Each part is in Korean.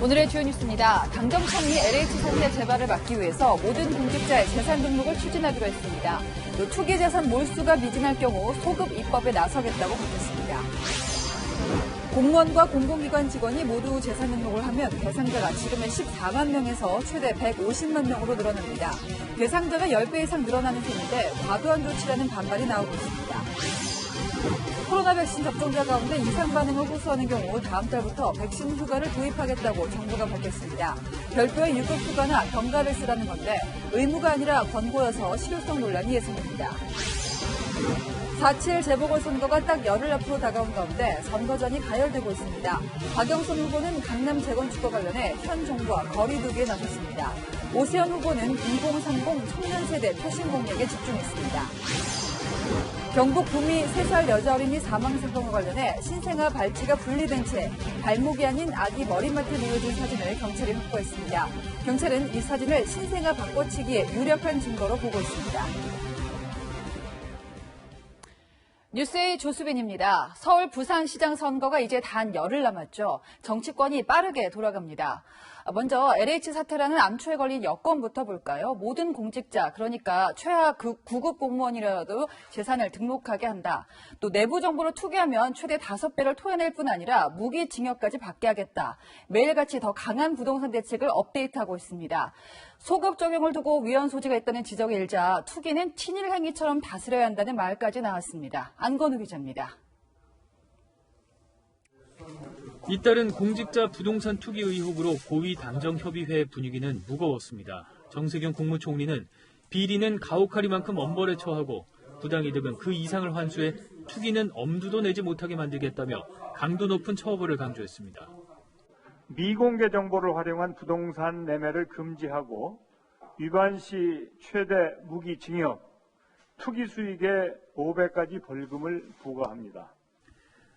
오늘의 주요 뉴스입니다. 당정청이 LH 사태 재발을 막기 위해서 모든 공직자의 재산 등록을 추진하기로 했습니다. 또 투기 재산 몰수가 미진할 경우 소급 입법에 나서겠다고 밝혔습니다. 공무원과 공공기관 직원이 모두 재산 등록을 하면 대상자가 지금의 14만 명에서 최대 150만 명으로 늘어납니다. 대상자가 10배 이상 늘어나는 셈인데 과도한 조치라는 반발이 나오고 있습니다. 코로나 백신 접종자 가운데 이상 반응을 호소하는 경우 다음 달부터 백신 휴가를 도입하겠다고 정부가 밝혔습니다. 별도의 유급 휴가나 병가를 쓰라는 건데 의무가 아니라 권고여서 실효성 논란이 예상됩니다. 4.7 재보궐선거가 딱 열흘 앞으로 다가온 가운데 선거전이 가열되고 있습니다. 박영선 후보는 강남 재건축과 관련해 현 정부와 거리두기에 나섰습니다. 오세훈 후보는 2030 청년 세대 표심 공략에 집중했습니다. 경북 구미 3살 여자 어린이 사망 사건과 관련해 신생아 발치가 분리된 채 발목이 아닌 아기 머리맡에 놓여진 사진을 경찰이 확보했습니다. 경찰은 이 사진을 신생아 바꿔치기에 유력한 증거로 보고 있습니다. 뉴스의 조수빈입니다. 서울 부산시장 선거가 이제 단 열흘 남았죠. 정치권이 빠르게 돌아갑니다. 먼저 LH 사태라는 암초에 걸린 여건부터 볼까요? 모든 공직자, 그러니까 최하 9급 공무원이라도 재산을 등록하게 한다. 또 내부 정보를 투기하면 최대 5배를 토해낼 뿐 아니라 무기징역까지 받게 하겠다. 매일같이 더 강한 부동산 대책을 업데이트하고 있습니다. 소급 적용을 두고 위헌 소지가 있다는 지적이 일자 투기는 친일 행위처럼 다스려야 한다는 말까지 나왔습니다. 안건우 기자입니다. 잇따른 공직자 부동산 투기 의혹으로 고위 당정협의회 분위기는 무거웠습니다. 정세균 국무총리는 비리는 가혹하리만큼 엄벌에 처하고 부당이득은 그 이상을 환수해 투기는 엄두도 내지 못하게 만들겠다며 강도 높은 처벌을 강조했습니다. 미공개 정보를 활용한 부동산 매매를 금지하고 위반 시 최대 무기징역, 투기 수익의 5배까지 벌금을 부과합니다.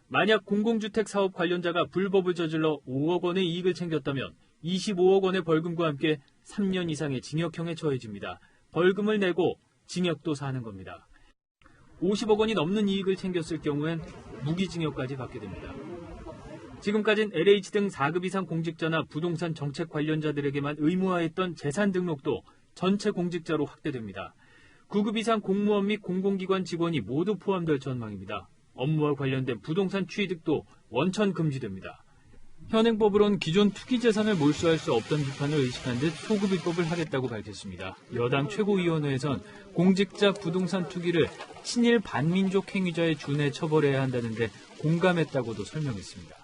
만약 공공주택 사업 관련자가 불법을 저질러 5억 원의 이익을 챙겼다면 25억 원의 벌금과 함께 3년 이상의 징역형에 처해집니다. 벌금을 내고 징역도 사는 겁니다. 50억 원이 넘는 이익을 챙겼을 경우엔 무기징역까지 받게 됩니다. 지금까지는 LH 등 4급 이상 공직자나 부동산 정책 관련자들에게만 의무화했던 재산 등록도 전체 공직자로 확대됩니다. 9급 이상 공무원 및 공공기관 직원이 모두 포함될 전망입니다. 업무와 관련된 부동산 취득도 원천 금지됩니다. 현행법으론 기존 투기 재산을 몰수할 수 없던 비판을 의식한 듯 소급 입법을 하겠다고 밝혔습니다. 여당 최고위원회에선 공직자 부동산 투기를 친일 반민족 행위자에 준해 처벌해야 한다는데 공감했다고도 설명했습니다.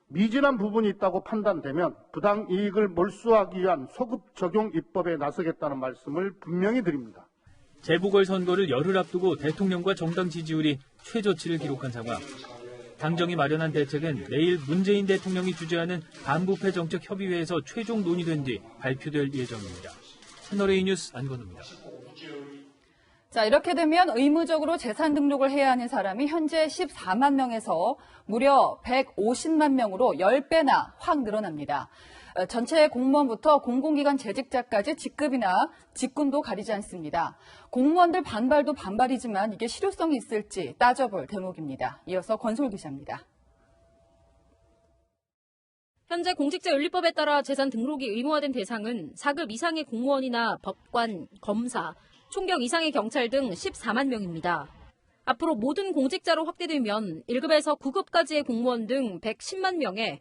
미진한 부분이 있다고 판단되면 부당 이익을 몰수하기 위한 소급 적용 입법에 나서겠다는 말씀을 분명히 드립니다. 재보궐선거를 열흘 앞두고 대통령과 정당 지지율이 최저치를 기록한 상황. 당정이 마련한 대책은 내일 문재인 대통령이 주재하는 반부패 정책협의회에서 최종 논의된 뒤 발표될 예정입니다. 채널A 뉴스 안건우입니다. 자, 이렇게 되면 의무적으로 재산 등록을 해야 하는 사람이 현재 14만 명에서 무려 150만 명으로 10배나 확 늘어납니다. 전체 공무원부터 공공기관 재직자까지 직급이나 직군도 가리지 않습니다. 공무원들 반발도 반발이지만 이게 실효성이 있을지 따져볼 대목입니다. 이어서 권솔 기자입니다. 현재 공직자윤리법에 따라 재산 등록이 의무화된 대상은 4급 이상의 공무원이나 법관, 검사, 총경 이상의 경찰 등 14만 명입니다. 앞으로 모든 공직자로 확대되면 1급에서 9급까지의 공무원 등 110만 명에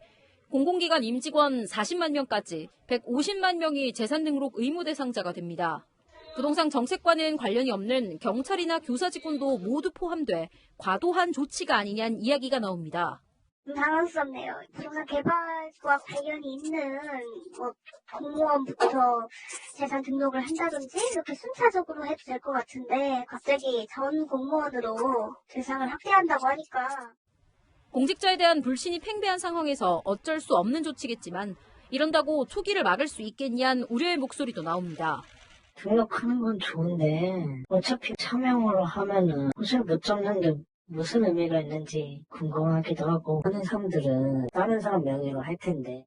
공공기관 임직원 40만 명까지 150만 명이 재산 등록 의무 대상자가 됩니다. 부동산 정책과는 관련이 없는 경찰이나 교사 직군도 모두 포함돼 과도한 조치가 아니냐는 이야기가 나옵니다. 당황스럽네요. 부동산 개발과 관련이 있는 공무원부터 재산 등록을 한다든지 이렇게 순차적으로 해도 될 것 같은데 갑자기 전 공무원으로 대상을 확대한다고 하니까. 공직자에 대한 불신이 팽배한 상황에서 어쩔 수 없는 조치겠지만 이런다고 투기를 막을 수 있겠냐는 우려의 목소리도 나옵니다. 등록하는 건 좋은데 어차피 차명으로 하면은 옷을 못 잡는 게 무슨 의미가 있는지 궁금하기도 하고 하는 사람들은 다른 사람 명의로 할 텐데.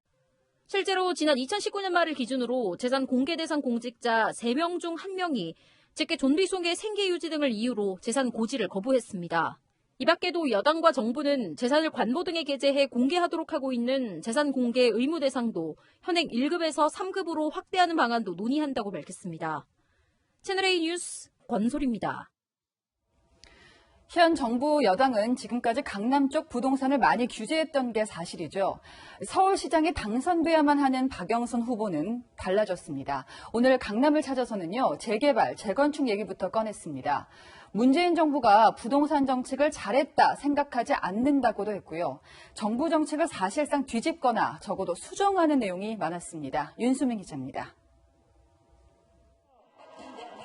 실제로 지난 2019년 말을 기준으로 재산 공개 대상 공직자 3명 중 1명이 직계 존비속의 생계 유지 등을 이유로 재산 고지를 거부했습니다. 이 밖에도 여당과 정부는 재산을 관모 등에 게재해 공개하도록 하고 있는 재산 공개 의무 대상도 현행 1급에서 3급으로 확대하는 방안도 논의한다고 밝혔습니다. 채널A 뉴스 권솔입니다. 현 정부 여당은 지금까지 강남 쪽 부동산을 많이 규제했던 게 사실이죠. 서울시장에 당선돼야만 하는 박영선 후보는 달라졌습니다. 오늘 강남을 찾아서는요, 재개발, 재건축 얘기부터 꺼냈습니다. 문재인 정부가 부동산 정책을 잘했다 생각하지 않는다고도 했고요. 정부 정책을 사실상 뒤집거나 적어도 수정하는 내용이 많았습니다. 윤수민 기자입니다.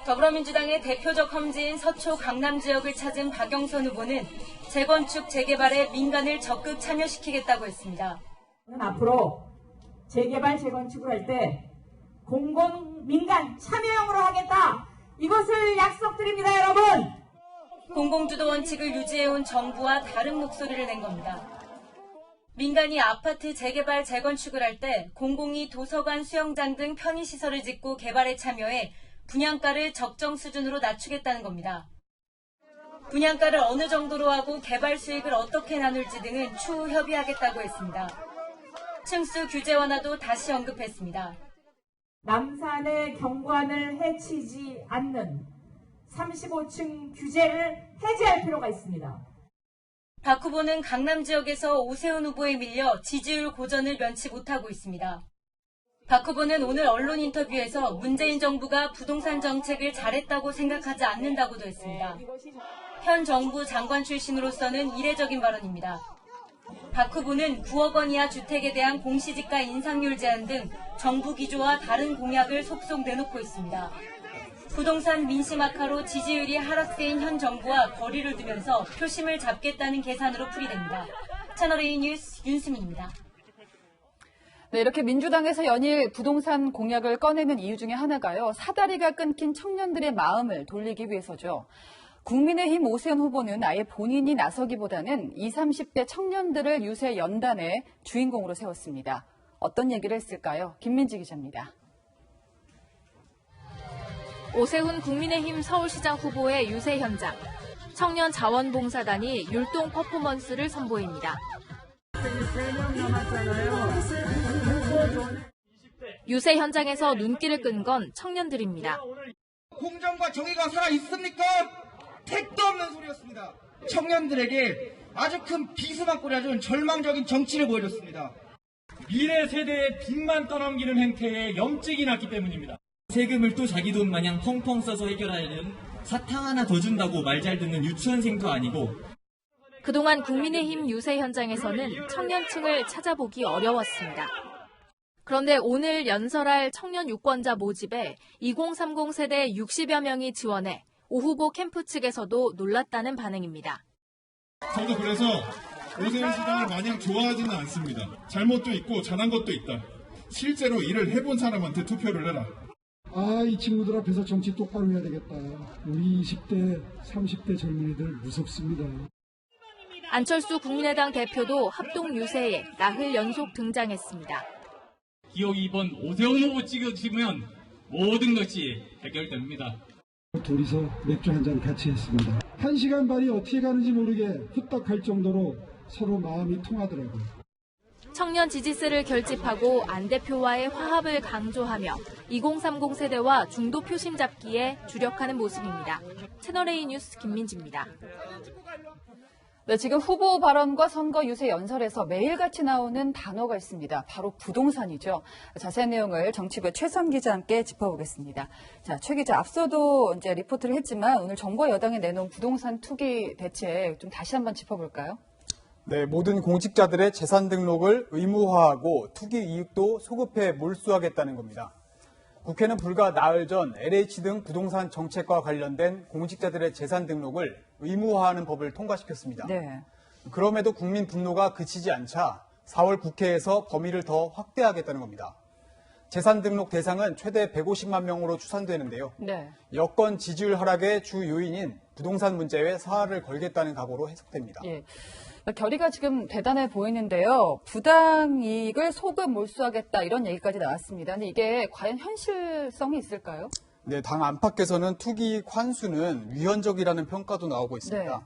더불어민주당의 대표적 험지인 서초 강남 지역을 찾은 박영선 후보는 재건축, 재개발에 민간을 적극 참여시키겠다고 했습니다. 앞으로 재개발, 재건축을 할 때 공공, 민간 참여형으로 하겠다. 이것을 약속드립니다, 여러분. 공공주도 원칙을 유지해온 정부와 다른 목소리를 낸 겁니다. 민간이 아파트 재개발, 재건축을 할 때 공공이 도서관, 수영장 등 편의시설을 짓고 개발에 참여해 분양가를 적정 수준으로 낮추겠다는 겁니다. 분양가를 어느 정도로 하고 개발 수익을 어떻게 나눌지 등은 추후 협의하겠다고 했습니다. 층수 규제 완화도 다시 언급했습니다. 남산의 경관을 해치지 않는 35층 규제를 해제할 필요가 있습니다. 박 후보는 강남 지역에서 오세훈 후보에 밀려 지지율 고전을 면치 못하고 있습니다. 박 후보는 오늘 언론 인터뷰에서 문재인 정부가 부동산 정책을 잘했다고 생각하지 않는다고도 했습니다. 현 정부 장관 출신으로서는 이례적인 발언입니다. 박 후보는 9억 원 이하 주택에 대한 공시지가 인상률 제한 등 정부 기조와 다른 공약을 속속 내놓고 있습니다. 부동산 민심 악화로 지지율이 하락세인 현 정부와 거리를 두면서 표심을 잡겠다는 계산으로 풀이됩니다. 채널A 뉴스 윤수민입니다. 네, 이렇게 민주당에서 연일 부동산 공약을 꺼내는 이유 중에 하나가요. 사다리가 끊긴 청년들의 마음을 돌리기 위해서죠. 국민의힘 오세훈 후보는 아예 본인이 나서기보다는 20, 30대 청년들을 유세 연단의 주인공으로 세웠습니다. 어떤 얘기를 했을까요? 김민지 기자입니다. 오세훈 국민의힘 서울시장 후보의 유세 현장. 청년 자원봉사단이 율동 퍼포먼스를 선보입니다. 유세 현장에서 눈길을 끈 건 청년들입니다. 공정과 정의가 살아있습니까? 택도 없는 소리였습니다. 청년들에게 아주 큰 비수만 꽂아준 절망적인 정치를 보여줬습니다. 미래 세대의 빚만 떠넘기는 행태에 염증이 났기 때문입니다. 세금을 또 자기 돈 마냥 펑펑 써서 해결하려는 사탕 하나 더 준다고 말 잘 듣는 유치원생도 아니고 그동안 국민의힘 유세 현장에서는 청년층을 찾아보기 어려웠습니다. 그런데 오늘 연설할 청년 유권자 모집에 2030 세대 60여 명이 지원해 오 후보 캠프 측에서도 놀랐다는 반응입니다. 저도 그래서 오세훈 시장을 마냥 좋아하지는 않습니다. 잘못도 있고 잘한 것도 있다. 실제로 일을 해본 사람한테 투표를 해라. 이 친구들 앞에서 정치 똑바로 해야 되겠다. 우리 20대, 30대 젊은이들 무섭습니다. 안철수 국민의당 대표도 합동 유세에 나흘 연속 등장했습니다. 기억 2번 오세훈 후보 찍어주시면 모든 것이 해결됩니다. 둘이서 맥주 한잔 같이 했습니다. 1시간 반이 어떻게 가는지 모르게 후딱할 정도로 서로 마음이 통하더라고요. 청년 지지세를 결집하고 안 대표와의 화합을 강조하며 2030 세대와 중도 표심 잡기에 주력하는 모습입니다. 채널A 뉴스 김민지입니다. 네, 지금 후보 발언과 선거 유세 연설에서 매일같이 나오는 단어가 있습니다. 바로 부동산이죠. 자세한 내용을 정치부 최선 기자와 함께 짚어보겠습니다. 자, 최 기자, 앞서도 이제 리포트를 했지만 오늘 정부와 여당이 내놓은 부동산 투기 대책 좀 다시 한번 짚어볼까요? 네, 모든 공직자들의 재산 등록을 의무화하고 투기 이익도 소급해 몰수하겠다는 겁니다. 국회는 불과 나흘 전 LH 등 부동산 정책과 관련된 공직자들의 재산 등록을 의무화하는 법을 통과시켰습니다. 네. 그럼에도 국민 분노가 그치지 않자 4월 국회에서 범위를 더 확대하겠다는 겁니다. 재산 등록 대상은 최대 150만 명으로 추산되는데요. 네. 여권 지지율 하락의 주 요인인 부동산 문제에 사활을 걸겠다는 각오로 해석됩니다. 예. 결의가 지금 대단해 보이는데요. 부당이익을 소급 몰수하겠다 이런 얘기까지 나왔습니다. 근데 이게 과연 현실성이 있을까요? 네, 당 안팎에서는 투기이익 환수는 위헌적이라는 평가도 나오고 있습니다. 네.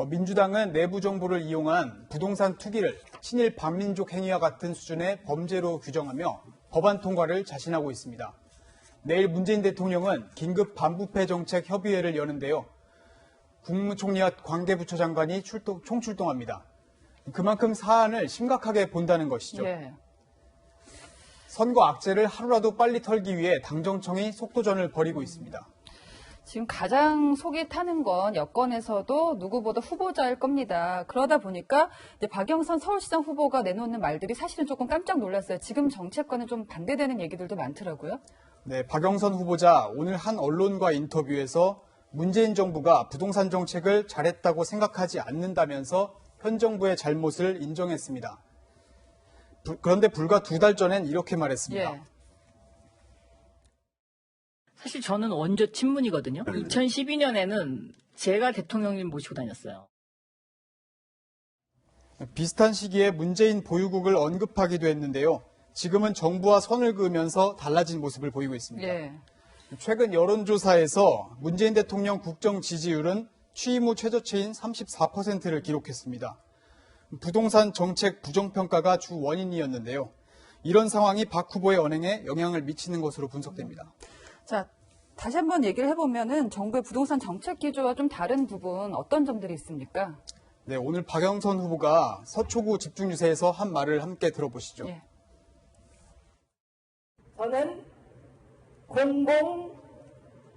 민주당은 내부 정보를 이용한 부동산 투기를 친일 반민족 행위와 같은 수준의 범죄로 규정하며 법안 통과를 자신하고 있습니다. 내일 문재인 대통령은 긴급 반부패 정책 협의회를 여는데요. 국무총리와 관계부처 장관이 총출동합니다. 그만큼 사안을 심각하게 본다는 것이죠. 예. 선거 악재를 하루라도 빨리 털기 위해 당정청이 속도전을 벌이고 있습니다. 지금 가장 속이 타는 건 여권에서도 누구보다 후보자일 겁니다. 그러다 보니까 이제 박영선 서울시장 후보가 내놓는 말들이 사실은 조금 깜짝 놀랐어요. 지금 정책과는 좀 반대되는 얘기들도 많더라고요. 네, 박영선 후보자 오늘 한 언론과 인터뷰에서 문재인 정부가 부동산 정책을 잘했다고 생각하지 않는다면서 현 정부의 잘못을 인정했습니다. 그런데 불과 2달 전엔 이렇게 말했습니다. 예. 사실 저는 원조 친문이거든요. 2012년에는 제가 대통령님 모시고 다녔어요. 비슷한 시기에 문재인 보유국을 언급하기도 했는데요. 지금은 정부와 선을 그으면서 달라진 모습을 보이고 있습니다. 예. 최근 여론조사에서 문재인 대통령 국정 지지율은 취임 후 최저치인 34%를 기록했습니다. 부동산 정책 부정평가가 주 원인이었는데요. 이런 상황이 박 후보의 언행에 영향을 미치는 것으로 분석됩니다. 자, 다시 한번 얘기를 해보면은 정부의 부동산 정책 기조와 좀 다른 부분 어떤 점들이 있습니까? 네, 오늘 박영선 후보가 서초구 집중유세에서 한 말을 함께 들어보시죠. 예. 저는 공공,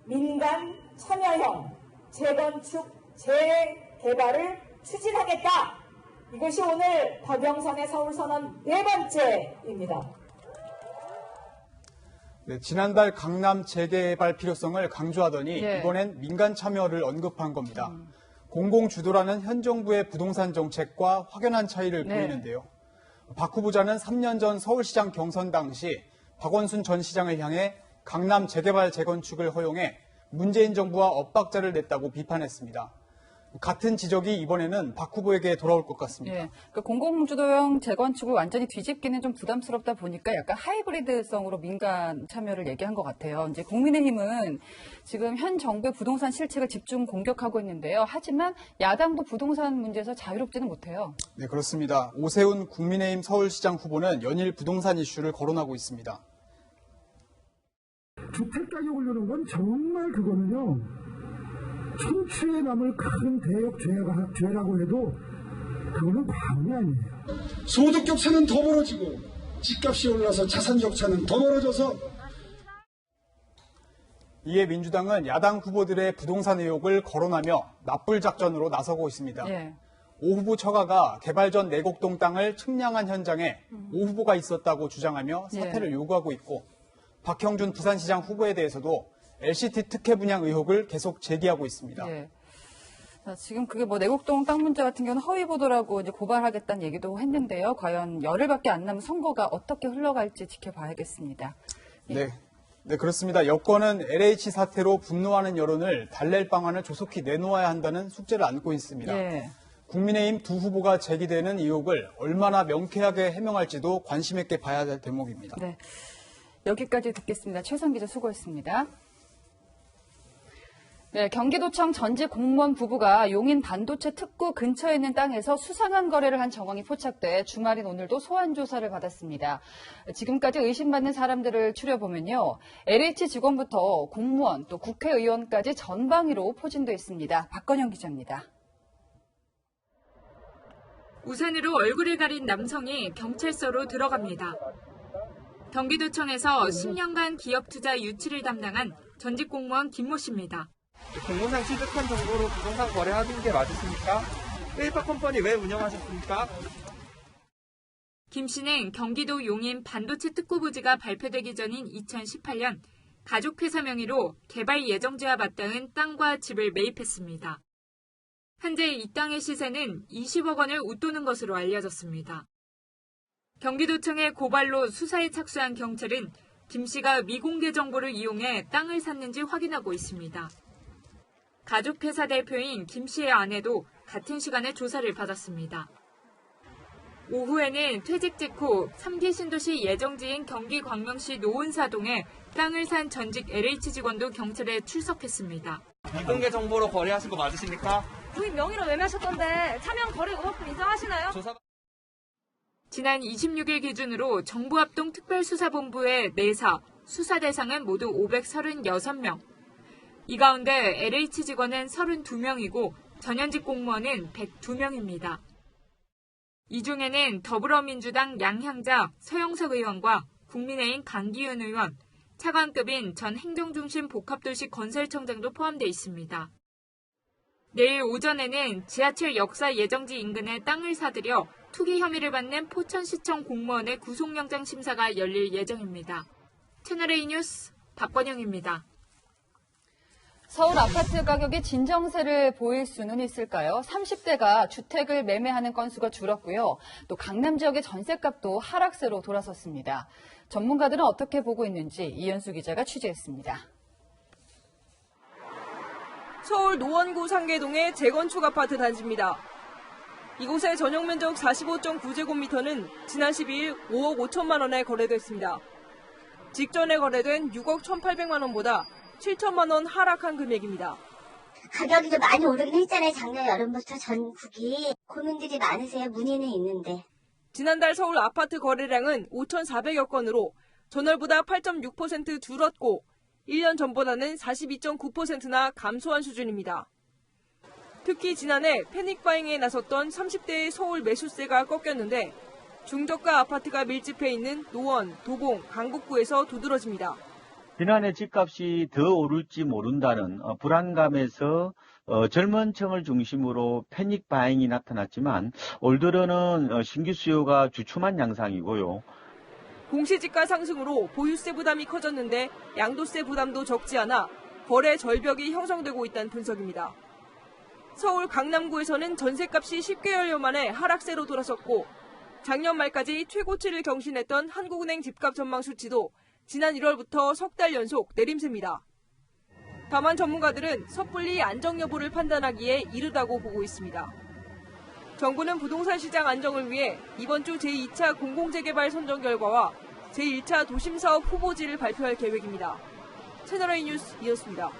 민간, 참여형 재건축, 재개발을 추진하겠다. 이것이 오늘 박영선의 서울선언 4번째입니다. 네, 지난달 강남 재개발 필요성을 강조하더니 예. 이번엔 민간 참여를 언급한 겁니다. 공공주도라는 현 정부의 부동산 정책과 확연한 차이를 네. 보이는데요. 박 후보자는 3년 전 서울시장 경선 당시 박원순 전 시장을 향해 강남 재개발 재건축을 허용해 문재인 정부와 엇박자를 냈다고 비판했습니다. 같은 지적이 이번에는 박 후보에게 돌아올 것 같습니다. 예, 그러니까 공공주도형 재건축을 완전히 뒤집기는 좀 부담스럽다 보니까 약간 하이브리드성으로 민간 참여를 얘기한 것 같아요. 이제 국민의힘은 지금 현 정부의 부동산 실책을 집중 공격하고 있는데요. 하지만 야당도 부동산 문제에서 자유롭지는 못해요. 네, 그렇습니다. 오세훈 국민의힘 서울시장 후보는 연일 부동산 이슈를 거론하고 있습니다. 주택가격 올리는 건 정말 그거는요. 천추에 남을 큰 대역 죄라고 해도 그거는 과언이 아니에요. 소득 격차는 더 벌어지고 집값이 올라서 자산 격차는 더 벌어져서 이에 민주당은 야당 후보들의 부동산 의혹을 거론하며 납불 작전으로 나서고 있습니다. 예. 오 후보 처가가 개발 전 내곡동 땅을 측량한 현장에 오 후보가 있었다고 주장하며 사퇴를 요구하고 있고 박형준 부산시장 후보에 대해서도 LCT 특혜 분양 의혹을 계속 제기하고 있습니다. 예. 자, 지금 그게 뭐 내곡동 땅 문제 같은 경우는 허위 보도라고 이제 고발하겠다는 얘기도 했는데요. 과연 열흘밖에 안 남은 선거가 어떻게 흘러갈지 지켜봐야겠습니다. 예. 네, 그렇습니다. 여권은 LH 사태로 분노하는 여론을 달랠 방안을 조속히 내놓아야 한다는 숙제를 안고 있습니다. 예. 국민의힘 두 후보가 제기되는 의혹을 얼마나 명쾌하게 해명할지도 관심 있게 봐야 될 대목입니다. 네. 여기까지 듣겠습니다. 최선 기자 수고했습니다. 네, 경기도청 전직 공무원 부부가 용인 반도체 특구 근처에 있는 땅에서 수상한 거래를 한 정황이 포착돼 주말인 오늘도 소환 조사를 받았습니다. 지금까지 의심받는 사람들을 추려보면요. LH 직원부터 공무원 또 국회의원까지 전방위로 포진돼 있습니다. 박건영 기자입니다. 우산으로 얼굴을 가린 남성이 경찰서로 들어갑니다. 경기도청에서 10년간 기업 투자 유치를 담당한 전직 공무원 김모 씨입니다. 공무상 취득한 정보로 부동산 거래하는 게 맞으십니까? 페이퍼 컴퍼니 왜 운영하셨습니까? 김 씨는 경기도 용인 반도체 특구 부지가 발표되기 전인 2018년 가족회사 명의로 개발 예정지와 맞닿은 땅과 집을 매입했습니다. 현재 이 땅의 시세는 20억 원을 웃도는 것으로 알려졌습니다. 경기도청의 고발로 수사에 착수한 경찰은 김 씨가 미공개 정보를 이용해 땅을 샀는지 확인하고 있습니다. 가족회사 대표인 김 씨의 아내도 같은 시간에 조사를 받았습니다. 오후에는 퇴직 직후 3기 신도시 예정지인 경기 광명시 노은사동에 땅을 산 전직 LH 직원도 경찰에 출석했습니다. 미공개 정보로 거래하신 거 맞으십니까? 부인 명의로 매매하셨던데 차명 거래 의혹도 인정하시나요? 지난 26일 기준으로 정부합동특별수사본부의 4사, 수사 대상은 모두 536명. 이 가운데 LH 직원은 32명이고 전현직 공무원은 102명입니다. 이 중에는 더불어민주당 양향자 서영석 의원과 국민의힘 강기훈 의원, 차관급인 전 행정중심 복합도시 건설청장도 포함되어 있습니다. 내일 오전에는 지하철 역사 예정지 인근에 땅을 사들여 투기 혐의를 받는 포천시청 공무원의 구속영장 심사가 열릴 예정입니다. 채널A 뉴스 박권영입니다. 서울 아파트 가격이 진정세를 보일 수는 있을까요? 30대가 주택을 매매하는 건수가 줄었고요. 또 강남 지역의 전셋값도 하락세로 돌아섰습니다. 전문가들은 어떻게 보고 있는지 이현수 기자가 취재했습니다. 서울 노원구 상계동의 재건축 아파트 단지입니다. 이곳의 전용 면적 45.9제곱미터는 지난 12일 5억 5천만 원에 거래됐습니다. 직전에 거래된 6억 1,800만 원보다 7천만 원 하락한 금액입니다. 가격이 좀 많이 오르긴 했잖아요. 작년 여름부터 전국이. 고민들이 많으세요. 문의는 있는데. 지난달 서울 아파트 거래량은 5,400여 건으로 전월보다 8.6% 줄었고 1년 전보다는 42.9%나 감소한 수준입니다. 특히 지난해 패닉바잉에 나섰던 30대의 서울 매수세가 꺾였는데 중저가 아파트가 밀집해 있는 노원, 도봉, 강북구에서 두드러집니다. 지난해 집값이 더 오를지 모른다는 불안감에서 젊은 층을 중심으로 패닉 바잉이 나타났지만 올 들어는 신규 수요가 주춤한 양상이고요. 공시지가 상승으로 보유세 부담이 커졌는데 양도세 부담도 적지 않아 거래 절벽이 형성되고 있다는 분석입니다. 서울 강남구에서는 전셋값이 10개월 만에 하락세로 돌아섰고 작년 말까지 최고치를 경신했던 한국은행 집값 전망 수치도 지난 1월부터 석 달 연속 내림세입니다. 다만 전문가들은 섣불리 안정 여부를 판단하기에 이르다고 보고 있습니다. 정부는 부동산 시장 안정을 위해 이번 주 제2차 공공재개발 선정 결과와 제1차 도심사업 후보지를 발표할 계획입니다. 채널A 뉴스 이었습니다.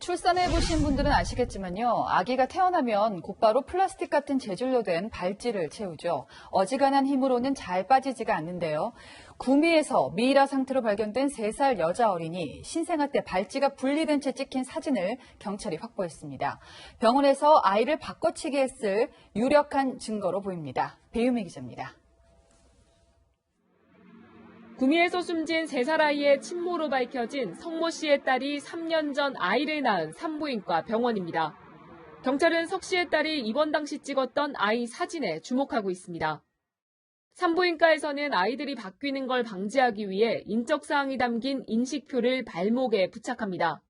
출산해보신 분들은 아시겠지만요. 아기가 태어나면 곧바로 플라스틱 같은 재질로 된 발찌를 채우죠. 어지간한 힘으로는 잘 빠지지가 않는데요. 구미에서 미이라 상태로 발견된 3살 여자 어린이 신생아 때 발찌가 분리된 채 찍힌 사진을 경찰이 확보했습니다. 병원에서 아이를 바꿔치기 했을 유력한 증거로 보입니다. 배유미 기자입니다. 구미에서 숨진 3살 아이의 친모로 밝혀진 성모 씨의 딸이 3년 전 아이를 낳은 산부인과 병원입니다. 경찰은 석 씨의 딸이 입원 당시 찍었던 아이 사진에 주목하고 있습니다. 산부인과에서는 아이들이 바뀌는 걸 방지하기 위해 인적사항이 담긴 인식표를 발목에 부착합니다.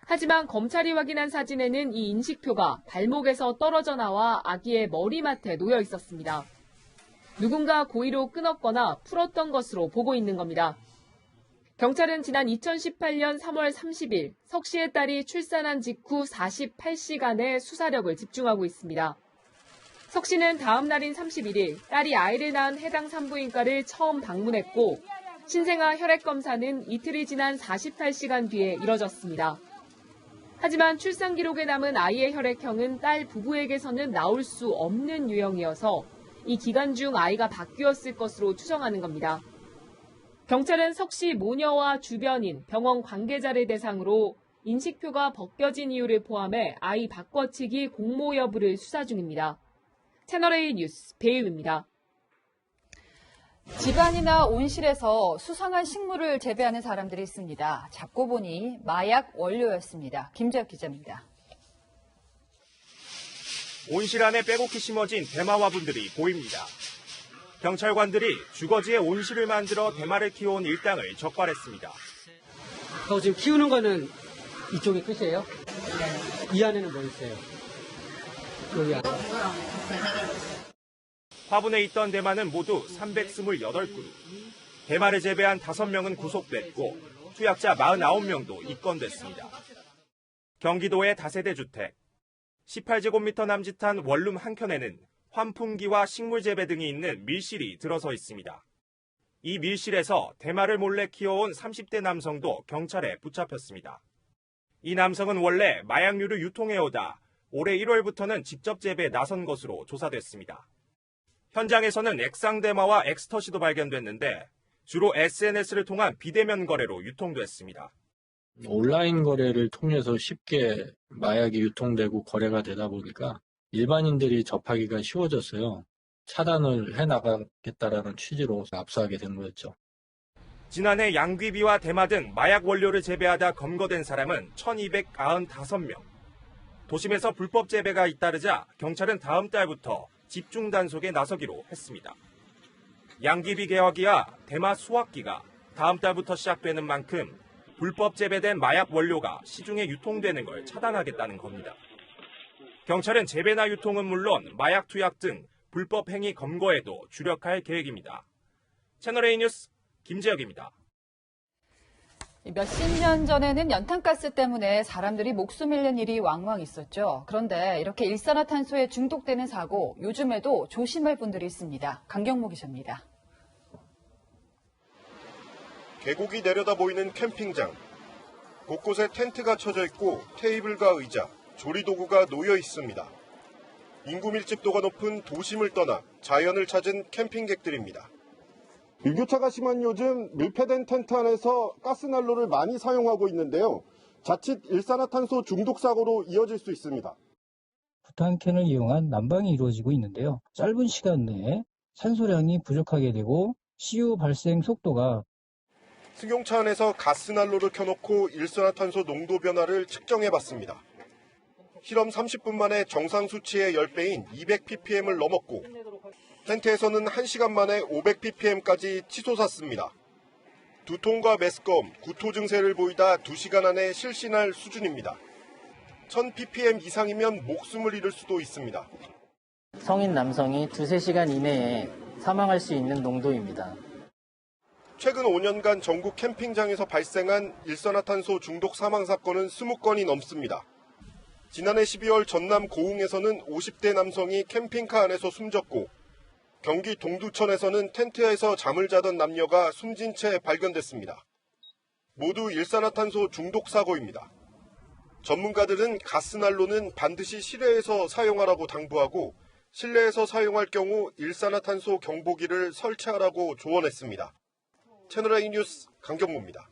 하지만 검찰이 확인한 사진에는 이 인식표가 발목에서 떨어져 나와 아기의 머리맡에 놓여 있었습니다. 누군가 고의로 끊었거나 풀었던 것으로 보고 있는 겁니다. 경찰은 지난 2018년 3월 30일 석 씨의 딸이 출산한 직후 48시간의 수사력을 집중하고 있습니다. 석 씨는 다음 날인 31일 딸이 아이를 낳은 해당 산부인과를 처음 방문했고 신생아 혈액 검사는 이틀이 지난 48시간 뒤에 이뤄졌습니다. 하지만 출산 기록에 남은 아이의 혈액형은 딸 부부에게서는 나올 수 없는 유형이어서 이 기간 중 아이가 바뀌었을 것으로 추정하는 겁니다. 경찰은 석 씨 모녀와 주변인, 병원 관계자를 대상으로 인식표가 벗겨진 이유를 포함해 아이 바꿔치기 공모 여부를 수사 중입니다. 채널A 뉴스 배유입니다. 집안이나 온실에서 수상한 식물을 재배하는 사람들이 있습니다. 잡고 보니 마약 원료였습니다. 김재혁 기자입니다. 온실 안에 빼곡히 심어진 대마 화분들이 보입니다. 경찰관들이 주거지에 온실을 만들어 대마를 키워온 일당을 적발했습니다. 지금 키우는 거는 이쪽이 끝이에요? 이 안에는 뭐 있어요? 여기 안에. 화분에 있던 대마는 모두 328그루. 대마를 재배한 5명은 구속됐고 투약자 49명도 입건됐습니다. 경기도의 다세대 주택. 18제곱미터 남짓한 원룸 한 켠에는 환풍기와 식물 재배 등이 있는 밀실이 들어서 있습니다. 이 밀실에서 대마를 몰래 키워온 30대 남성도 경찰에 붙잡혔습니다. 이 남성은 원래 마약류를 유통해오다 올해 1월부터는 직접 재배에 나선 것으로 조사됐습니다. 현장에서는 액상대마와 엑스터시도 발견됐는데 주로 SNS를 통한 비대면 거래로 유통됐습니다. 온라인 거래를 통해서 쉽게 마약이 유통되고 거래가 되다 보니까 일반인들이 접하기가 쉬워졌어요. 차단을 해나가겠다라는 취지로 압수하게 된 거였죠. 지난해 양귀비와 대마 등 마약 원료를 재배하다 검거된 사람은 1,295명. 도심에서 불법 재배가 잇따르자 경찰은 다음 달부터 집중 단속에 나서기로 했습니다. 양귀비 개화기와 대마 수확기가 다음 달부터 시작되는 만큼 불법 재배된 마약 원료가 시중에 유통되는 걸 차단하겠다는 겁니다. 경찰은 재배나 유통은 물론 마약 투약 등 불법 행위 검거에도 주력할 계획입니다. 채널A 뉴스 김재혁입니다. 몇십 년 전에는 연탄가스 때문에 사람들이 목숨 잃는 일이 왕왕 있었죠. 그런데 이렇게 일산화탄소에 중독되는 사고 요즘에도 조심할 분들이 있습니다. 강경모 기자입니다. 계곡이 내려다 보이는 캠핑장. 곳곳에 텐트가 쳐져 있고 테이블과 의자, 조리도구가 놓여 있습니다. 인구 밀집도가 높은 도심을 떠나 자연을 찾은 캠핑객들입니다. 일교차가 심한 요즘 밀폐된 텐트 안에서 가스난로를 많이 사용하고 있는데요. 자칫 일산화탄소 중독 사고로 이어질 수 있습니다. 부탄캔을 이용한 난방이 이루어지고 있는데요. 짧은 시간 내에 산소량이 부족하게 되고 CO 발생 속도가 승용차 안에서 가스난로를 켜놓고 일산화탄소 농도 변화를 측정해봤습니다. 실험 30분 만에 정상 수치의 10배인 200ppm을 넘었고 텐트에서는 1시간 만에 500ppm까지 치솟았습니다. 두통과 메스꺼움, 구토 증세를 보이다 2시간 안에 실신할 수준입니다. 1000ppm 이상이면 목숨을 잃을 수도 있습니다. 성인 남성이 2-3시간 이내에 사망할 수 있는 농도입니다. 최근 5년간 전국 캠핑장에서 발생한 일산화탄소 중독 사망 사건은 20건이 넘습니다. 지난해 12월 전남 고흥에서는 50대 남성이 캠핑카 안에서 숨졌고 경기 동두천에서는 텐트에서 잠을 자던 남녀가 숨진 채 발견됐습니다. 모두 일산화탄소 중독 사고입니다. 전문가들은 가스난로는 반드시 실외에서 사용하라고 당부하고 실내에서 사용할 경우 일산화탄소 경보기를 설치하라고 조언했습니다. 채널A 뉴스 강경모입니다.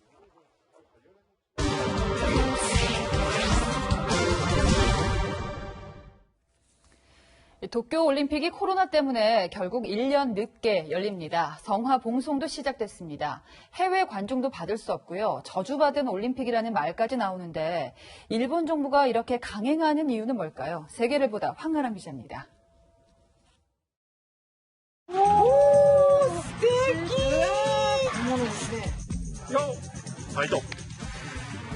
도쿄올림픽이 코로나 때문에 결국 1년 늦게 열립니다. 성화 봉송도 시작됐습니다. 해외 관중도 받을 수 없고요. 저주받은 올림픽이라는 말까지 나오는데 일본 정부가 이렇게 강행하는 이유는 뭘까요? 세계를 보다 황가람 기자입니다.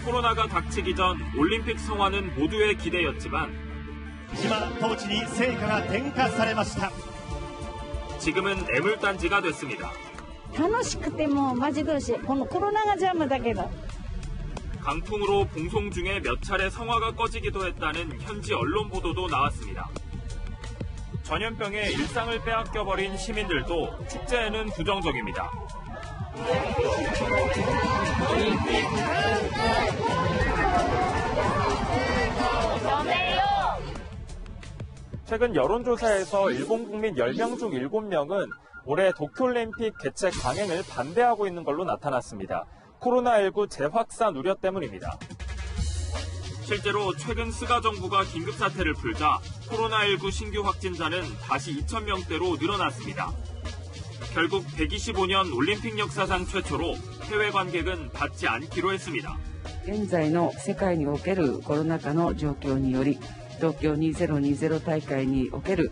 코로나가 닥치기 전 올림픽 성화는 모두의 기대였지만 지금은 애물단지가 됐습니다. 강풍으로 봉송 중에 몇 차례 성화가 꺼지기도 했다는 현지 언론 보도도 나왔습니다. 전염병에 일상을 빼앗겨버린 시민들도 축제에는 부정적입니다. 최근 여론조사에서 일본 국민 10명 중 7명은 올해 도쿄올림픽 개최 강행을 반대하고 있는 걸로 나타났습니다. 코로나19 재확산 우려 때문입니다. 실제로 최근 스가 정부가 긴급사태를 풀자 코로나19 신규 확진자는 다시 2,000명대로 늘어났습니다. 결국 125년 올림픽 역사상 최초로 해외 관객은 받지 않기로 했습니다. 現在の世界におけるコロナ禍の状況により東京2020大会における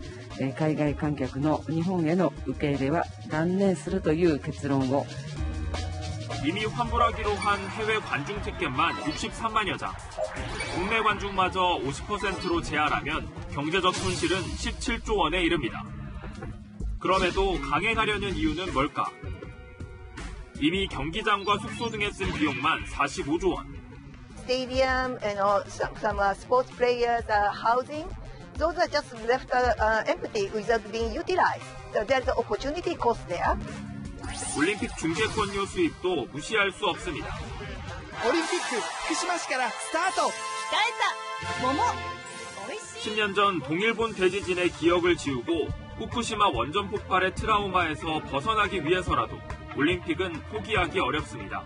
海外観客の日本への受け入れは断念するという結論を 이미 환불하기로 한 해외 관중 티켓만 63만여 장. 국내 관중마저 50%로 제한하면 경제적 손실은 17조 원에 이릅니다. 그럼에도 강행하려는 이유는 뭘까? 이미 경기장과 숙소 등에 쓴 비용만 45조 원. Stadium and some sports players' housing, those are just left empty without being utilized. So there's an opportunity cost there. 올림픽 중계권료 수입도 무시할 수 없습니다. オリンピック福島市からスタート。鍛えた桃。 10년 전 동일본 대지진의 기억을 지우고 후쿠시마 원전 폭발의 트라우마에서 벗어나기 위해서라도 올림픽은 포기하기 어렵습니다.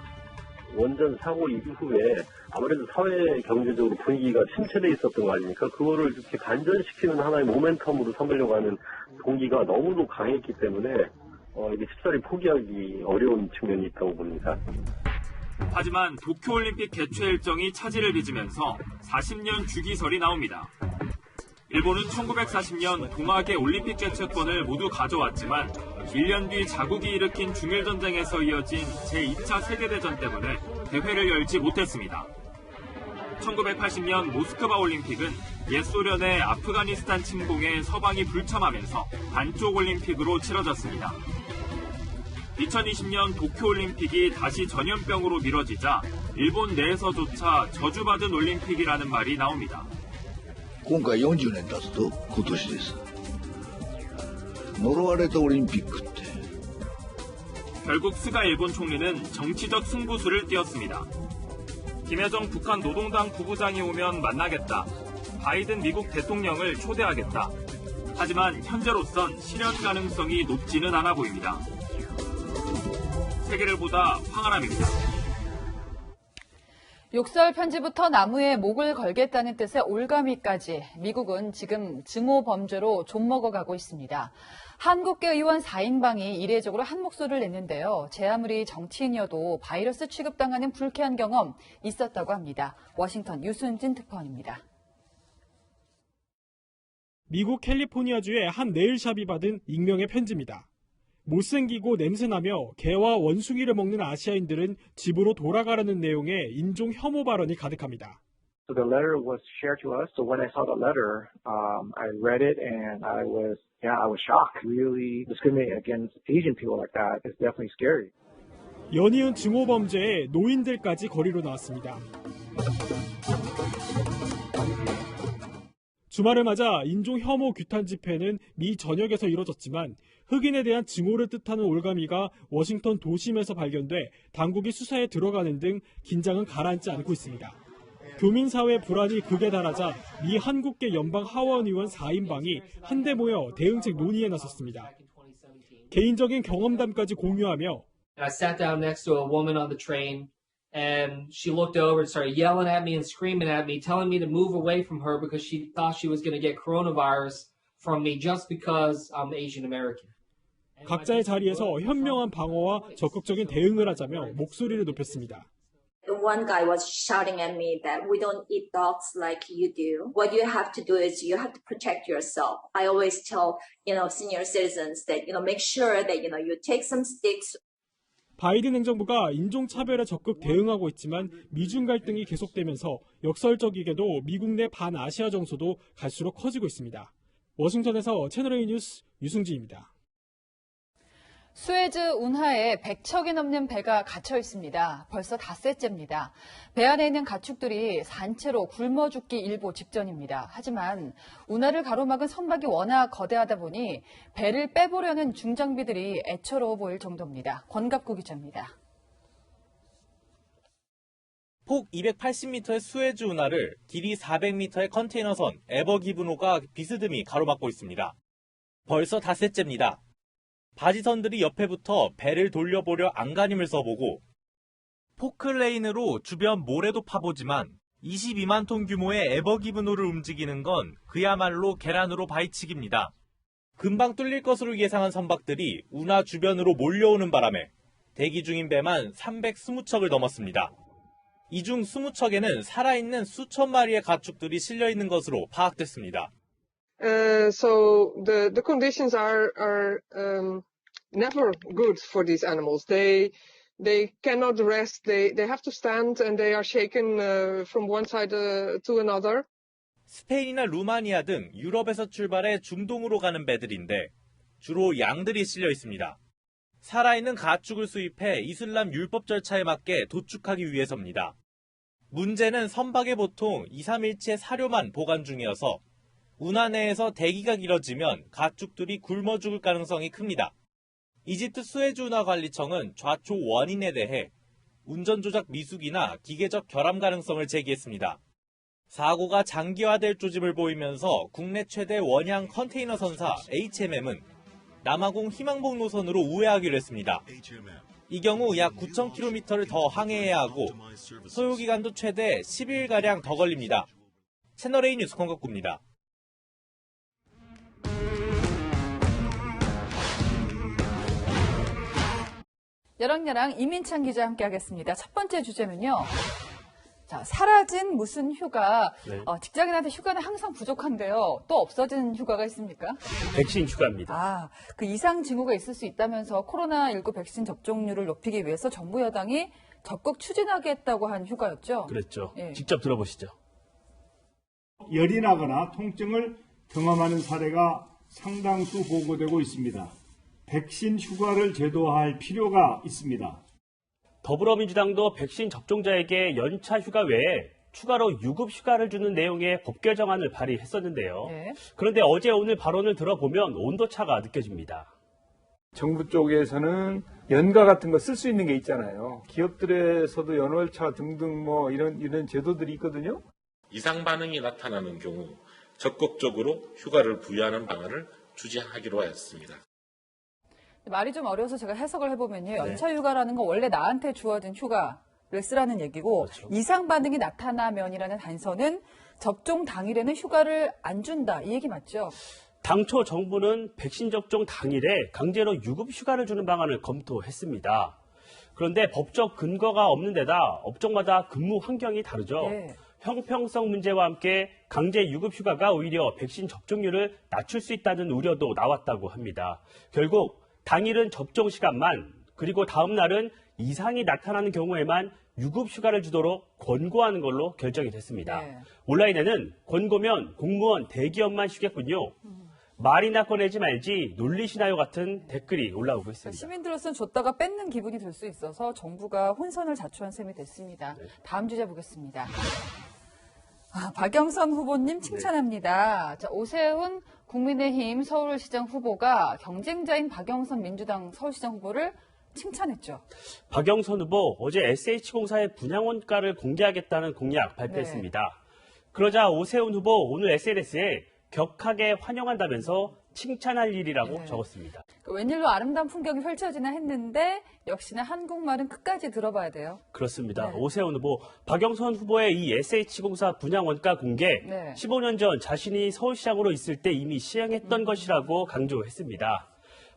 원전 사고 이후에 아무래도 사회 경제적으로 분위기가 침체돼 있었던 거 아닙니까? 그거를 이렇게 반전시키는 하나의 모멘텀으로 삼으려고 하는 동기가 너무도 강했기 때문에 이게 쉽사리 포기하기 어려운 측면이 있다고 봅니다. 하지만 도쿄올림픽 개최 일정이 차질을 빚으면서 40년 주기설이 나옵니다. 일본은 1940년 동학의 올림픽 개최권을 모두 가져왔지만 1년 뒤 자국이 일으킨 중일전쟁에서 이어진 제2차 세계대전 때문에 대회를 열지 못했습니다. 1980년 모스크바 올림픽은 옛 소련의 아프가니스탄 침공에 서방이 불참하면서 반쪽 올림픽으로 치러졌습니다. 2020년 도쿄올림픽이 다시 전염병으로 미뤄지자 일본 내에서조차 저주받은 올림픽이라는 말이 나옵니다. 今回40年経つと今年です。呪われたオリンピックって。 결국 스가 일본 총리는 정치적 승부수를 띄웠습니다. 김여정 북한 노동당 부부장이 오면 만나겠다. 바이든 미국 대통령을 초대하겠다. 하지만 현재로선 실현 가능성이 높지는 않아 보입니다. 세계를 보다 황아람입니다. 욕설 편지부터 나무에 목을 걸겠다는 뜻의 올가미까지 미국은 지금 증오 범죄로 좀먹어가고 있습니다. 한국계 의원 4인방이 이례적으로 한 목소리를 냈는데요. 제 아무리 정치인이어도 바이러스 취급당하는 불쾌한 경험 있었다고 합니다. 워싱턴 유순진 특파원입니다. 미국 캘리포니아주의 한 네일샵이 받은 익명의 편지입니다. 못생기고 냄새나며 개와 원숭이를 먹는 아시아인들은 집으로 돌아가라는 내용의 인종 혐오 발언이 가득합니다. So the letter was shared to us. So when I saw the letter, I read it and I was shocked. Really discriminating against Asian people like that is definitely scary. 연이은 증오 범죄에 노인들까지 거리로 나왔습니다. 주말을 맞아 인종 혐오 규탄 집회는 미 전역에서 이뤄졌지만 흑인에 대한 증오를 뜻하는 올가미가 워싱턴 도심에서 발견돼 당국이 수사에 들어가는 등 긴장은 가라앉지 않고 있습니다. 교민사회 불안이 극에 달하자 미 한국계 연방 하원 의원 4인방이 한데 모여 대응책 논의에 나섰습니다. 개인적인 경험담까지 공유하며 I sat down next to a woman on the train and she looked over and started yelling at me and screaming at me, telling me to move away from her because she thought she was going to get coronavirus from me just because I'm Asian American. 각자의 자리에서 현명한 방어와 적극적인 대응을 하자며 목소리를 높였습니다. The one guy was shouting at me that we don't eat dogs like you do. What you have to do is you have to protect yourself. I always tell, senior citizens that, make sure that, you take some sticks. 바이든 행정부가 인종차별에 적극 대응하고 있지만 미중 갈등이 계속되면서 역설적이게도 미국 내 반아시아 정서도 갈수록 커지고 있습니다. 워싱턴에서 채널A 뉴스 유승진입니다. 수에즈 운하에 100척이 넘는 배가 갇혀 있습니다. 벌써 닷새째입니다. 배 안에 있는 가축들이 산채로 굶어 죽기 일보 직전입니다. 하지만 운하를 가로막은 선박이 워낙 거대하다 보니 배를 빼보려는 중장비들이 애처로워 보일 정도입니다. 권갑구 기자입니다. 폭 280m의 수에즈 운하를 길이 400m의 컨테이너선 에버기브노가 비스듬히 가로막고 있습니다. 벌써 닷새째입니다. 바지선들이 옆에 붙어 배를 돌려보려 안간힘을 써보고 포클레인으로 주변 모래도 파보지만 22만 톤 규모의 에버기브노를 움직이는 건 그야말로 계란으로 바위치기입니다. 금방 뚫릴 것으로 예상한 선박들이 운하 주변으로 몰려오는 바람에 대기 중인 배만 320척을 넘었습니다. 이 중 20척에는 살아있는 수천 마리의 가축들이 실려있는 것으로 파악됐습니다. So the conditions are never good for these animals. They cannot rest. They have to stand and they are shaken from one side to another. 스페인이나 루마니아 등 유럽에서 출발해 중동으로 가는 배들인데 주로 양들이 실려 있습니다. 살아있는 가축을 수입해 이슬람 율법 절차에 맞게 도축하기 위해서입니다. 문제는 선박에 보통 2, 3일치의 사료만 보관 중이어서 운하 내에서 대기가 길어지면 가축들이 굶어 죽을 가능성이 큽니다. 이집트 수에즈 운하 관리청은 좌초 원인에 대해 운전조작 미숙이나 기계적 결함 가능성을 제기했습니다. 사고가 장기화될 조짐을 보이면서 국내 최대 원양 컨테이너 선사 HMM은 남아공 희망봉 노선으로 우회하기로 했습니다. 이 경우 약 9,000km를 더 항해해야 하고 소요기간도 최대 10일가량 더 걸립니다. 채널A 뉴스 권덕구입니다. 여랑여랑 이민찬 기자 함께하겠습니다. 첫 번째 주제는요. 자, 사라진 무슨 휴가. 네. 직장인한테 휴가는 항상 부족한데요. 또 없어진 휴가가 있습니까? 백신 휴가입니다. 아, 그 이상 징후가 있을 수 있다면서 코로나19 백신 접종률을 높이기 위해서 정부 여당이 적극 추진하겠다고 한 휴가였죠? 그랬죠. 예. 직접 들어보시죠. 열이 나거나 통증을 경험하는 사례가 상당수 보고되고 있습니다. 백신 휴가를 제도화할 필요가 있습니다. 더불어민주당도 백신 접종자에게 연차 휴가 외에 추가로 유급 휴가를 주는 내용의 법 개정안을 발의했었는데요. 네. 그런데 어제 오늘 발언을 들어보면 온도차가 느껴집니다. 정부 쪽에서는 연가 같은 거 쓸 수 있는 게 있잖아요. 기업들에서도 연월차 등등 뭐 이런 제도들이 있거든요. 이상 반응이 나타나는 경우 적극적으로 휴가를 부여하는 방안을 주재하기로 하였습니다. 말이 좀 어려워서 제가 해석을 해보면요. 연차 휴가라는 건 원래 나한테 주어진 휴가를 쓰라는 얘기고 그렇죠. 이상 반응이 나타나면이라는 단서는 접종 당일에는 휴가를 안 준다. 이 얘기 맞죠? 당초 정부는 백신 접종 당일에 강제로 유급 휴가를 주는 방안을 검토했습니다. 그런데 법적 근거가 없는 데다 업종마다 근무 환경이 다르죠. 네. 형평성 문제와 함께 강제 유급 휴가가 오히려 백신 접종률을 낮출 수 있다는 우려도 나왔다고 합니다. 결국 당일은 접종 시간만, 그리고 다음 날은 이상이 나타나는 경우에만 유급 휴가를 주도록 권고하는 걸로 결정이 됐습니다. 네. 온라인에는 권고면 공무원 대기업만 쉬겠군요. 말이나 꺼내지 말지 놀리시나요 같은 댓글이 올라오고 있습니다. 시민들로서는 줬다가 뺏는 기분이 들 수 있어서 정부가 혼선을 자초한 셈이 됐습니다. 다음 주제 보겠습니다. 박영선 후보님 칭찬합니다. 자, 오세훈 국민의힘 서울시장 후보가 경쟁자인 박영선 민주당 서울시장 후보를 칭찬했죠. 박영선 후보 어제 SH공사의 분양원가를 공개하겠다는 공약 발표했습니다. 그러자 오세훈 후보 오늘 SNS에 격하게 환영한다면서 칭찬할 일이라고 적었습니다. 웬일로 아름다운 풍경이 펼쳐지나 했는데 역시나 한국말은 끝까지 들어봐야 돼요. 그렇습니다. 오세훈 후보, 박영선 후보의 이 SH공사 분양원가 공개 15년 전 자신이 서울시장으로 있을 때 이미 시행했던 것이라고 강조했습니다.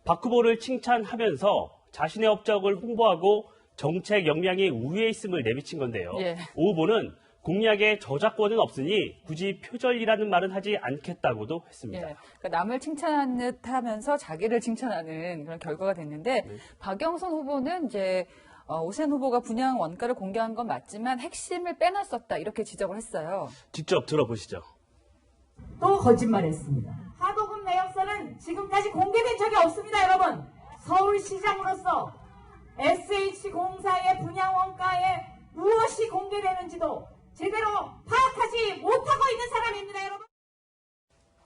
박 후보를 칭찬하면서 자신의 업적을 홍보하고 정책 역량이 우위에 있음을 내비친 건데요. 오 후보는 공약에 저작권은 없으니 굳이 표절이라는 말은 하지 않겠다고도 했습니다. 그러니까 남을 칭찬하는 듯 하면서 자기를 칭찬하는 그런 결과가 됐는데 박영선 후보는 이제 오세훈 후보가 분양 원가를 공개한 건 맞지만 핵심을 빼놨었다 이렇게 지적을 했어요. 직접 들어보시죠. 또 거짓말했습니다. 하도급 내역서는 지금까지 공개된 적이 없습니다, 여러분. 서울시장으로서 SH공사의 분양 원가에 무엇이 공개되는지도 제대로 파악하지 못하고 있는 사람입니다, 여러분.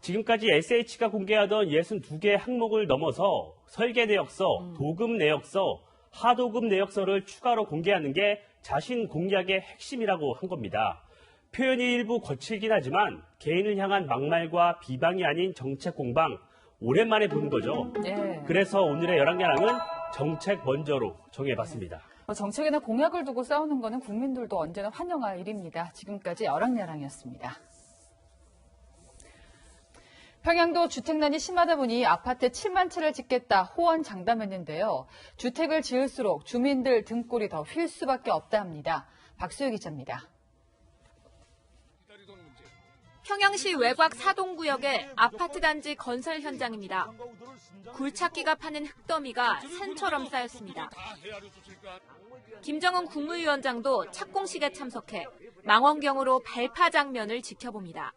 지금까지 SH가 공개하던 62개 항목을 넘어서 설계 내역서, 도급 내역서, 하도급 내역서를 추가로 공개하는 게 자신 공약의 핵심이라고 한 겁니다. 표현이 일부 거칠긴 하지만 개인을 향한 막말과 비방이 아닌 정책 공방, 오랜만에 보는 거죠. 그래서 오늘의 열왕야랑은 정책 먼저로 정해봤습니다. 정책이나 공약을 두고 싸우는 거는 국민들도 언제나 환영할 일입니다. 지금까지 열왕야랑이었습니다. 평양도 주택난이 심하다 보니 아파트 7만 채를 짓겠다 호언장담했는데요. 주택을 지을수록 주민들 등골이 더 휠 수밖에 없다 합니다. 박수유 기자입니다. 평양시 외곽 사동구역의 아파트 단지 건설 현장입니다. 굴착기가 파는 흙더미가 산처럼 쌓였습니다. 김정은 국무위원장도 착공식에 참석해 망원경으로 발파 장면을 지켜봅니다.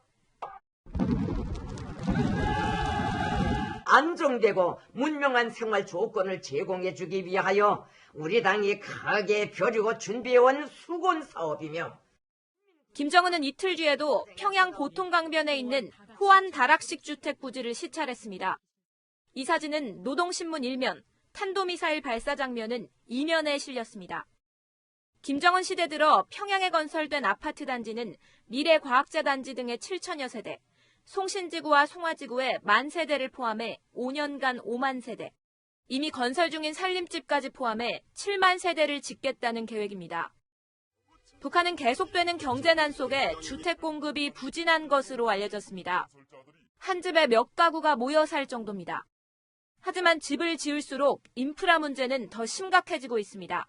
안정되고 문명한 생활 조건을 제공해주기 위하여 우리 당이 크게 벼리고 준비해온 수건 사업이며 김정은은 이틀 뒤에도 평양 보통강변에 있는 호안 다락식 주택 부지를 시찰했습니다. 이 사진은 노동신문 1면, 탄도미사일 발사 장면은 2면에 실렸습니다. 김정은 시대 들어 평양에 건설된 아파트 단지는 미래과학자단지 등의 7천여 세대, 송신지구와 송화지구의 10,000세대를 포함해 5년간 5만 세대, 이미 건설 중인 살림집까지 포함해 7만 세대를 짓겠다는 계획입니다. 북한은 계속되는 경제난 속에 주택 공급이 부진한 것으로 알려졌습니다. 한 집에 몇 가구가 모여 살 정도입니다. 하지만 집을 지을수록 인프라 문제는 더 심각해지고 있습니다.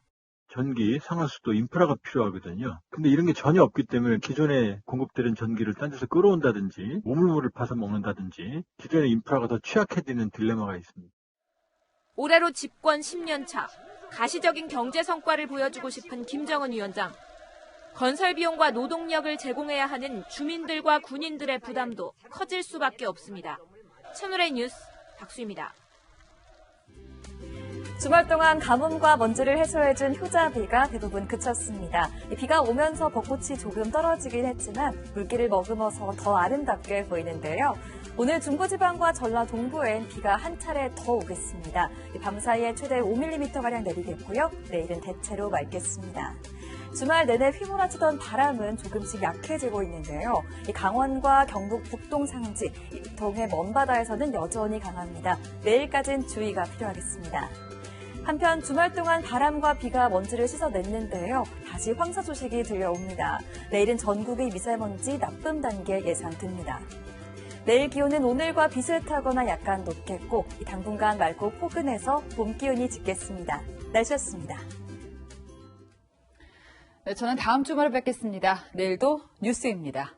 전기, 상하수도, 인프라가 필요하거든요. 근데 이런 게 전혀 없기 때문에 기존에 공급되는 전기를 딴 데서 끌어온다든지 우물물을 파서 먹는다든지 기존의 인프라가 더 취약해지는 딜레마가 있습니다. 올해로 집권 10년 차, 가시적인 경제 성과를 보여주고 싶은 김정은 위원장. 건설 비용과 노동력을 제공해야 하는 주민들과 군인들의 부담도 커질 수밖에 없습니다. 채널A 뉴스 박수입니다. 주말 동안 가뭄과 먼지를 해소해준 효자비가 대부분 그쳤습니다. 비가 오면서 벚꽃이 조금 떨어지긴 했지만 물기를 머금어서 더 아름답게 보이는데요. 오늘 중부지방과 전라 동부엔 비가 한 차례 더 오겠습니다. 밤사이에 최대 5mm가량 내리겠고요. 내일은 대체로 맑겠습니다. 주말 내내 휘몰아치던 바람은 조금씩 약해지고 있는데요. 강원과 경북 북동 상지, 동해 먼바다에서는 여전히 강합니다. 내일까지는 주의가 필요하겠습니다. 한편 주말 동안 바람과 비가 먼지를 씻어냈는데요. 다시 황사 소식이 들려옵니다. 내일은 전국의 미세먼지 나쁨 단계 예상됩니다. 내일 기온은 오늘과 비슷하거나 약간 높겠고 당분간 맑고 포근해서 봄 기운이 짙겠습니다. 날씨였습니다. 네, 저는 다음 주말에 뵙겠습니다. 내일도 뉴스입니다.